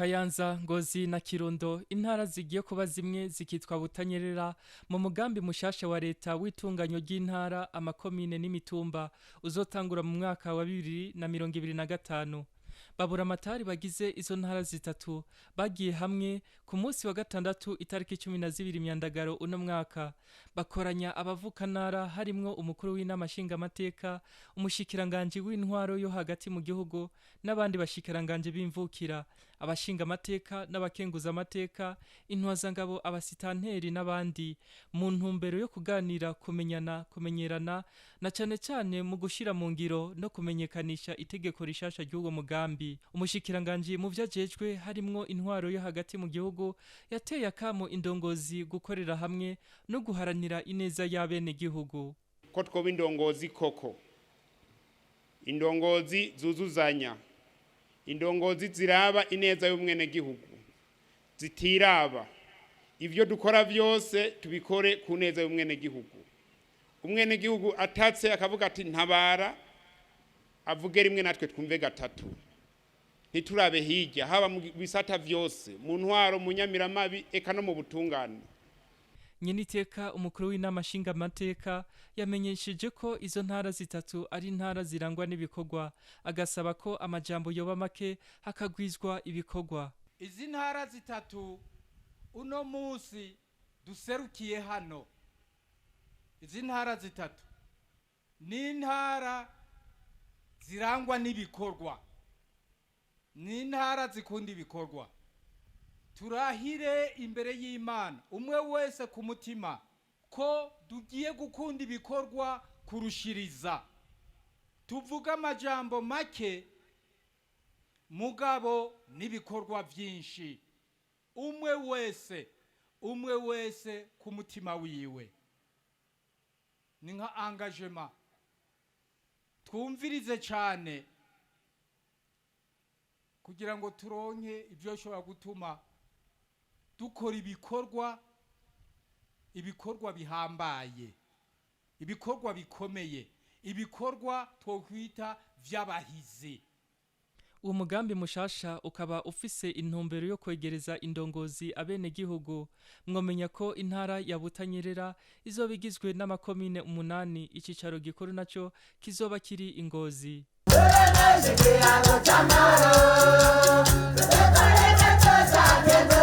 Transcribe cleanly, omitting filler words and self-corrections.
Kayanza, Ngozi na Kirundo, intara zigiye kuba zimwe zikitwa butanyerera mu mugambi mushasha wa Reta w'itunganyo ry'intara, amakomine n'imitumba uzotangura mu mwaka wa 2025. Baburamatari bagize izo ntara zitatu bagiye hamwe ku munsi wa gatandatu itariki 12 Myandagaro uno mwaka, bakoranya abavukantara harimwo umukuru w'inama nshingamateka, umushikiranganje w'intwaro yo hagati mu gihugu n'abandi bashikiranganje b'imvukira, abashingamateka n'abakenguza amateka, intwazangabo, abasitanteri n'abandi, mu ntumbero yo kuganira, kumenyana, kumenyerana na cane cane mu gushira mungiro no kumenyekanisha itegeko rishasha ry'uwo mugambi. Umushikiranganje mu vyajejwe harimwo intwaro yo hagati mu gihugu yateye akamo indongozi gukorera hamwe no guharanira ineza y'abene gihugu. Ko twoba indongozi koko, indongozi zuzuzanya, indongozi ziraba ineza y'umwene gihugu, zitiraba ivyo dukora vyose tubikore ku neza y'umwene gihugu. Umwene gihugu atatse akavuga ati ntabara, avuge rimwe natwe twumve gatatu. Ntiturabe hirya, haba mu bisata vyose, mu ntwaro, mu nyamiramabi, eka no mu butungane. Nyeniteka umukuru w'inama nshingamateka yamenyesheje ko izo ntara zitatu ari intara zirangwa n'ibikorwa, agasaba ko amajambo yoba make hakagwizwa ibikorwa. Izi ntara zitatu uno munsi duserukiye hano, izi ntara zitatu ni intara zirangwa n'ibikorwa, ni intara zikunda ibikorwa. Turahire imbere y'Imana umwe wese ku mutima ko dugiye gukunda ibikorwa kurushiriza. Tuvuga amajambo make mugabo n'ibikorwa vyinshi. Umwe wese ku mutima wiwe. Ni nka engagement. Twumvirize cyane kugira ngo turonke ibyo shobora gutuma dukora ibikorwa bihambaye, ibikorwa bikomeye, ibikorwa twokwita vy'abahizi. Uwo mugambi mushasha ukaba ufise intumbero yo kwegereza indongozi abene gihugu. Mwomenya ko intara ya Butanyerera izoba igizwe n'amakomine 8, icicaro gikuru naco kizoba kiri Ngozi. Reta